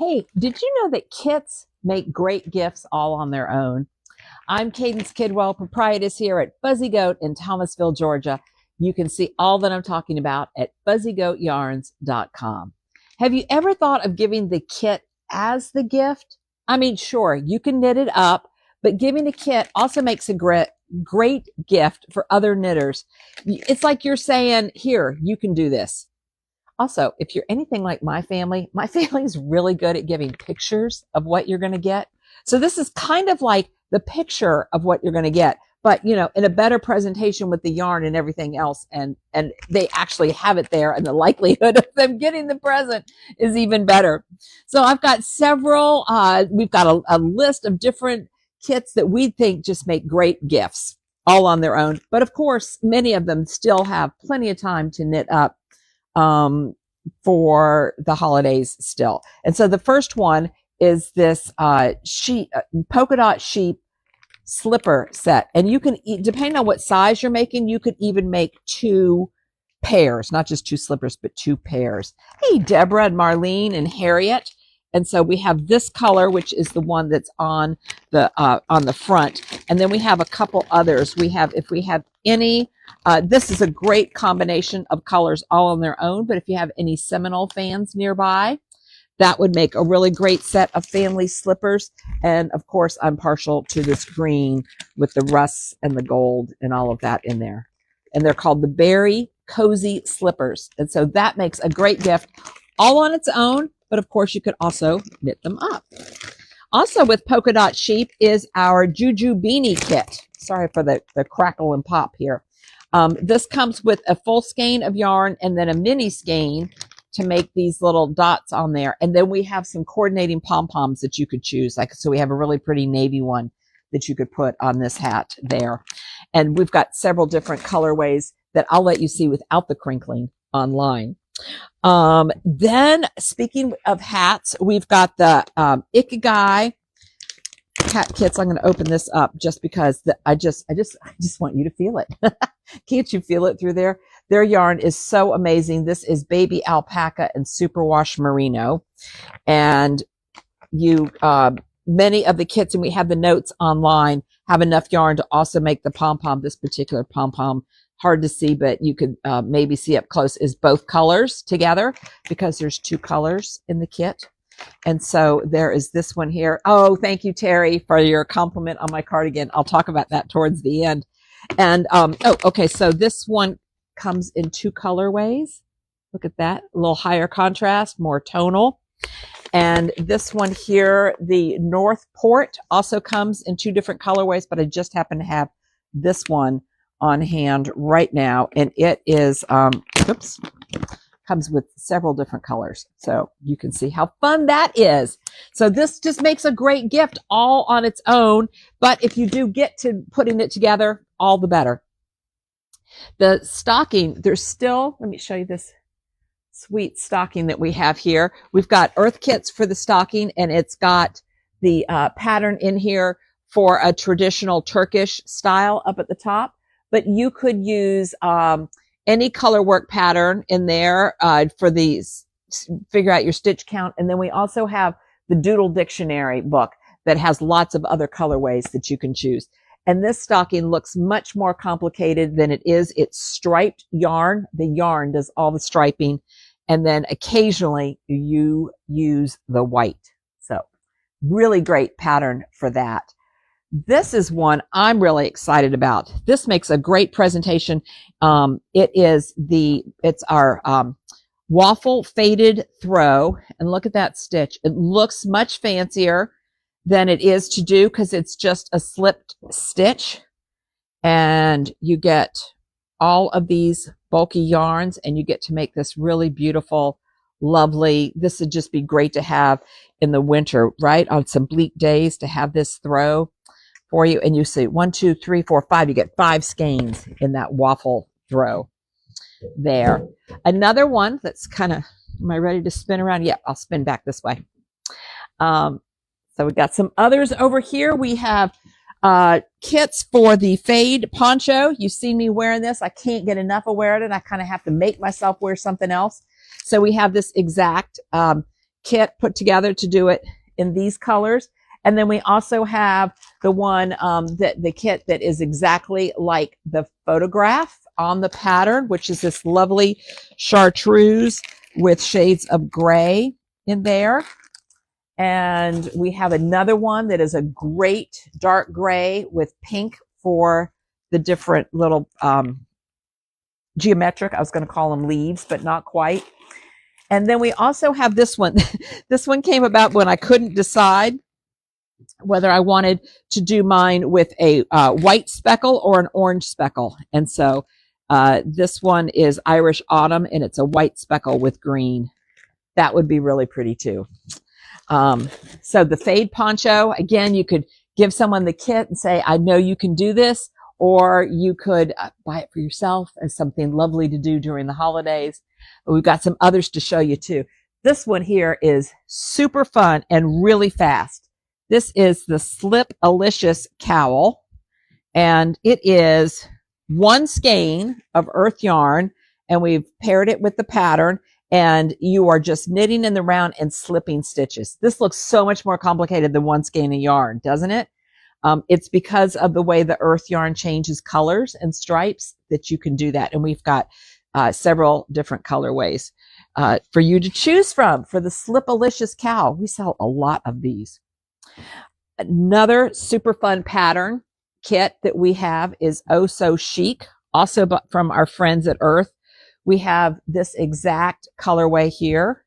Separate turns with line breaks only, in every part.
Hey, did you know that kits make great gifts all on their own? I'm Cadence Kidwell, proprietress here at Fuzzy Goat in Thomasville, Georgia. You can see all that I'm talking about at fuzzygoatyarns.com. Have you ever thought of giving the kit as the gift? I mean, sure, you can knit it up, but giving a kit also makes a great gift for other knitters. It's like you're saying, here, you can do this. Also, if you're anything like my family is really good at giving pictures of what you're going to get. So this is kind of like the picture of what you're going to get, but in a better presentation with the yarn and everything else. And they actually have it there, and the likelihood of them getting the present is even better. So I've got several, we've got a list of different kits that we think just make great gifts all on their own. But of course, many of them still have plenty of time to knit up for the holidays still. And so the first one is this polka dot sheep slipper set. And you can, depending on what size you're making, you could even make two pairs, not just two slippers, but two pairs. Hey, Deborah and Marlene and Harriet. And so we have this color, which is the one that's on the front. And then we have a couple others. If we have any, this is a great combination of colors all on their own. But if you have any Seminole fans nearby, that would make a really great set of family slippers. And of course, I'm partial to this green with the rusts and the gold and all of that in there. And they're called the Berry Cozy Slippers. And so that makes a great gift all on its own. But of course, you could also knit them up. Also with Polka Dot Sheep is our Juju Beanie kit. Sorry for the crackle and pop here. This comes with a full skein of yarn and then a mini skein to make these little dots on there. And then we have some coordinating pom-poms that you could choose. So we have a really pretty navy one that you could put on this hat there. And we've got several different colorways that I'll let you see without the crinkling online. Then speaking of hats, we've got the Ikiagi hat kits. I'm going to open this up just because I just want you to feel it. Can't you feel it through there? Their yarn is so amazing. This is baby alpaca and superwash merino. And many of the kits, and we have the notes online, have enough yarn to also make the pom-pom. This particular pom-pom, hard to see, but you could maybe see up close, is both colors together because there's two colors in the kit. And so there is this one here. Oh, thank you, Terry, for your compliment on my cardigan. I'll talk about that towards the end. And, okay. So this one comes in two colorways. Look at that. A little higher contrast, more tonal. And this one here, the North Port, also comes in two different colorways, but I just happen to have this one on hand right now. And it is, comes with several different colors. So you can see how fun that is. So this just makes a great gift all on its own. But if you do get to putting it together, all the better. The stocking, there's still, let me show you this sweet stocking that we have here. We've got earth kits for the stocking, and it's got the pattern in here for a traditional Turkish style up at the top. But you could use any color work pattern in there for these, figure out your stitch count. And then we also have the Doodle Dictionary book that has lots of other colorways that you can choose. And this stocking looks much more complicated than it is. It's striped yarn. The yarn does all the striping. And then occasionally you use the white. So really great pattern for that. This is one I'm really excited about. This makes a great presentation. It's our waffle faded throw. And look at that stitch. It looks much fancier than it is to do because it's just a slipped stitch. And you get all of these bulky yarns and you get to make this really beautiful, lovely. This would just be great to have in the winter, right? On some bleak days to have this throw for you. And you see 1, 2, 3, 4, 5. You get 5 skeins in that waffle throw there. Another one that's kind of, am I ready to spin around? Yeah, I'll spin back this way. So we've got some others over here. We have kits for the fade poncho. You've seen me wearing this. I can't get enough of wearing it. I kind of have to make myself wear something else. So we have this exact kit put together to do it in these colors. And then we also have the one, the kit that is exactly like the photograph on the pattern, which is this lovely chartreuse with shades of gray in there. And we have another one that is a great dark gray with pink for the different little geometric, I was going to call them leaves, but not quite. And then we also have this one. This one came about when I couldn't decide whether I wanted to do mine with a white speckle or an orange speckle. And so this one is Irish Autumn, and it's a white speckle with green. That would be really pretty too. So the fade poncho, again, you could give someone the kit and say, I know you can do this, or you could buy it for yourself as something lovely to do during the holidays. But we've got some others to show you too. This one here is super fun and really fast. This is the Slipilicous cowl, and it is one skein of earth yarn, and we've paired it with the pattern, and you are just knitting in the round and slipping stitches. This looks so much more complicated than one skein of yarn, doesn't it? It's because of the way the earth yarn changes colors and stripes that you can do that. And we've got several different colorways for you to choose from for the Slipilicous cowl. We sell a lot of these. Another super fun pattern kit that we have is Oh So Chic, also from our friends at Urth. We have this exact colorway here,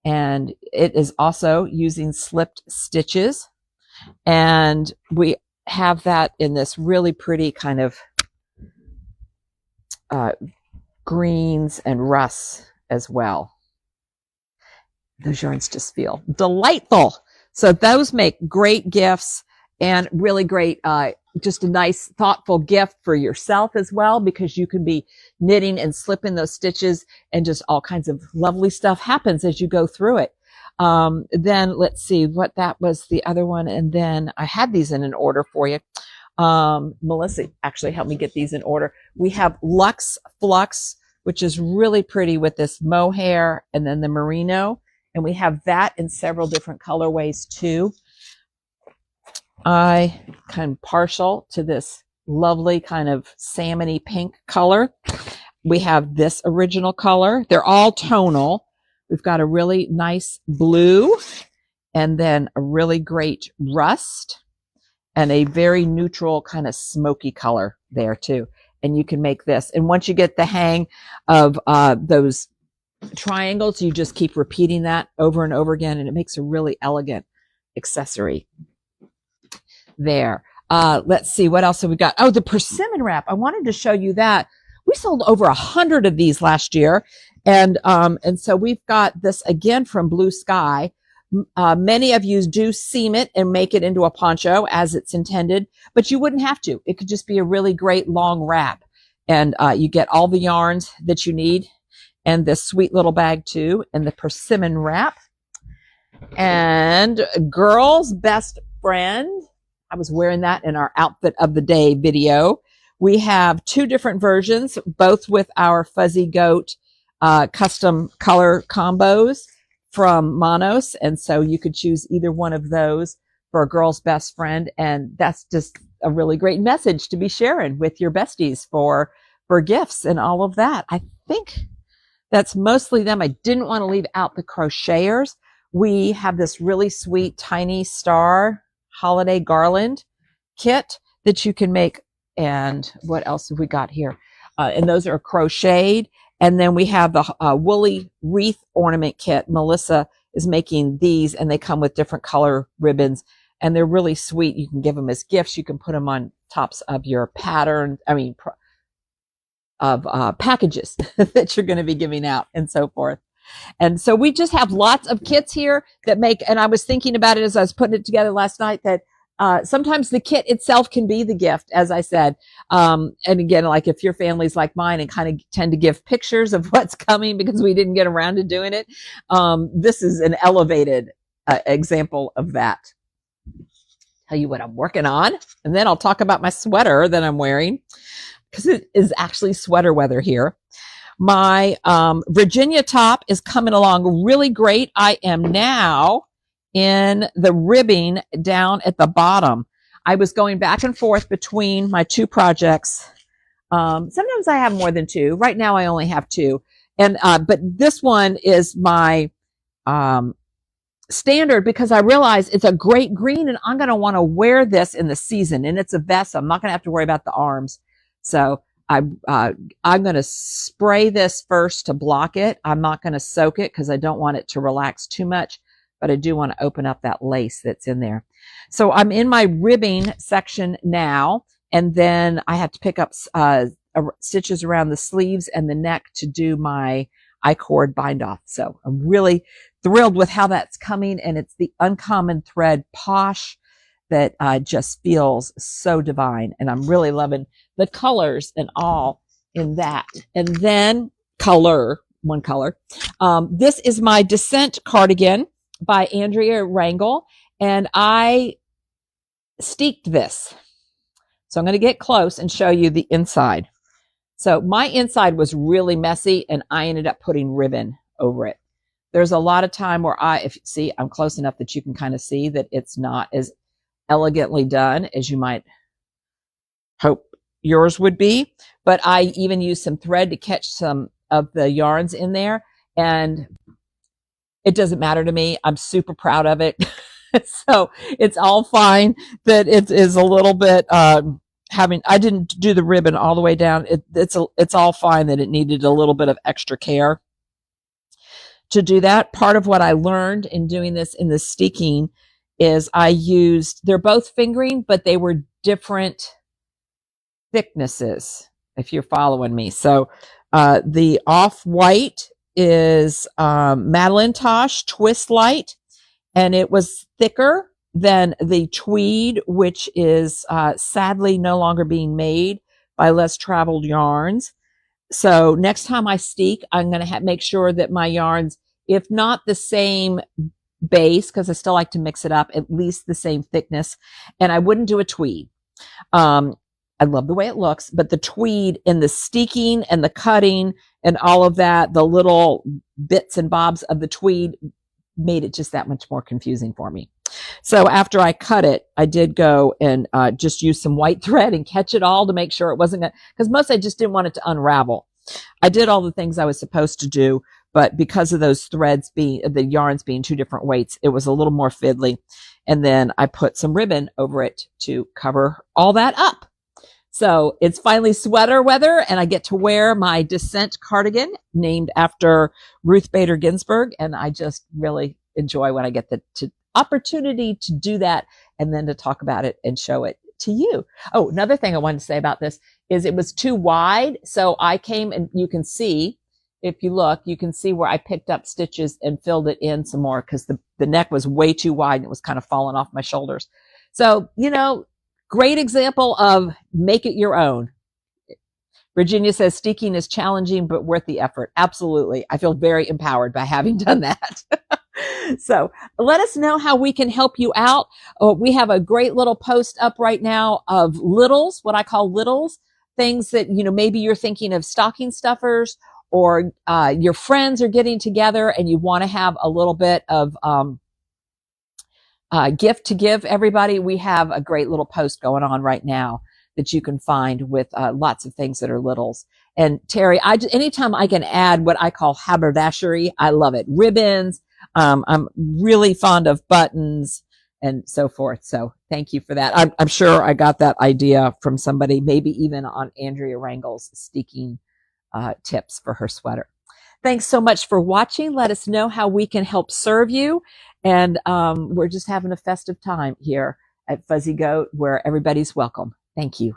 and it is also using slipped stitches. And we have that in this really pretty kind of greens and rusts as well. Those yarns just feel delightful. So those make great gifts and really great, just a nice, thoughtful gift for yourself as well, because you can be knitting and slipping those stitches, and just all kinds of lovely stuff happens as you go through it. Then let's see what that was, the other one. And then I had these in an order for you. Melissa actually helped me get these in order. We have Flux, which is really pretty with this mohair and then the merino. And we have that in several different colorways too. I kind of partial to this lovely kind of salmony pink color. We have this original color. They're all tonal. We've got a really nice blue, and then a really great rust, and a very neutral kind of smoky color there too. And you can make this. And once you get the hang of those triangles, you just keep repeating that over and over again, and it makes a really elegant accessory there. Let's see, what else have we got? Oh, the Persimmon Wrap. I wanted to show you that. We sold over 100 of these last year. And so we've got this again from Blue Sky. Many of you do seam it and make it into a poncho as it's intended, but you wouldn't have to. It could just be a really great long wrap. And you get all the yarns that you need, and this sweet little bag too, and the Persimmon Wrap. And Girl's Best Friend. I was wearing that in our Outfit of the Day video. We have two different versions, both with our Fuzzy Goat custom color combos from Monos. And so you could choose either one of those for a Girl's Best Friend. And that's just a really great message to be sharing with your besties for gifts and all of that. I think that's mostly them. I didn't want to leave out the crocheters. We have this really sweet tiny star holiday garland kit that you can make. And what else have we got here? And those are crocheted. And then we have the woolly wreath ornament kit. Melissa is making these, and they come with different color ribbons, and they're really sweet. You can give them as gifts. You can put them on tops of your pattern, packages that you're going to be giving out and so forth. And so we just have lots of kits here that make, and I was thinking about it as I was putting it together last night, that sometimes the kit itself can be the gift, as I said. And again, like if your family's like mine and kind of tend to give pictures of what's coming because we didn't get around to doing it, this is an elevated example of that. Tell you what I'm working on, and then I'll talk about my sweater that I'm wearing, because it is actually sweater weather here. My Virginia top is coming along really great. I am now in the ribbing down at the bottom. I was going back and forth between my two projects. Sometimes I have more than two. Right now I only have two. And but this one is my standard because I realize it's a great green and I'm going to want to wear this in the season, and it's a vest. So I'm not going to have to worry about the arms. So I'm going to spray this first to block it. I'm not going to soak it because I don't want it to relax too much, but I do want to open up that lace that's in there. So I'm in my ribbing section now, and then I have to pick up stitches around the sleeves and the neck to do my I-cord bind off. So I'm really thrilled with how that's coming, and it's the Uncommon Thread Posh that just feels so divine, and I'm really loving the colors and all in that. And then one color. This is my Descent cardigan by Andrea Rangel, and I steeked this. So I'm going to get close and show you the inside. So my inside was really messy, and I ended up putting ribbon over it. There's a lot of time where if you see, I'm close enough that you can kind of see that it's not as elegantly done as you might hope yours would be. But I even used some thread to catch some of the yarns in there, and it doesn't matter to me. I'm super proud of it. So it's all fine that it is a little bit I didn't do the ribbon all the way down. It's all fine that it needed a little bit of extra care to do that. Part of what I learned in doing this in the steeking is they're both fingering, but they were different thicknesses, if you're following me. So the off-white is Madeline Tosh Twist Light, and it was thicker than the tweed, which is sadly no longer being made by Less Traveled Yarns. So next time I steek, I'm going to make sure that my yarns, if not the same base, because I still like to mix it up, at least the same thickness. And I wouldn't do a tweed. I love the way it looks, but the tweed in the steeking and the cutting and all of that, the little bits and bobs of the tweed made it just that much more confusing for me. So after I cut it, I did go and just use some white thread and catch it all to make sure it wasn't because mostly I just didn't want it to unravel. I did all the things I was supposed to do, but because of those threads the yarns being two different weights, it was a little more fiddly. And then I put some ribbon over it to cover all that up. So it's finally sweater weather, and I get to wear my Descent cardigan named after Ruth Bader Ginsburg. And I just really enjoy when I get the opportunity to do that and then to talk about it and show it to you. Oh, another thing I wanted to say about this is it was too wide. So I came, and you can see, if you look, you can see where I picked up stitches and filled it in some more because the neck was way too wide and it was kind of falling off my shoulders. So, great example of make it your own. Virginia says steeking is challenging, but worth the effort. Absolutely. I feel very empowered by having done that. So let us know how we can help you out. We have a great little post up right now of littles, what I call littles, things that, maybe you're thinking of stocking stuffers, or your friends are getting together and you want to have a little bit of gift to give everybody. We have a great little post going on right now that you can find with lots of things that are littles. And Terry, anytime I can add what I call haberdashery, I love it. Ribbons. I'm really fond of buttons and so forth. So thank you for that. I'm sure I got that idea from somebody, maybe even on Andrea Rangel's steeking tips for her sweater. Thanks so much for watching. Let us know how we can help serve you. And we're just having a festive time here at Fuzzy Goat where everybody's welcome. Thank you.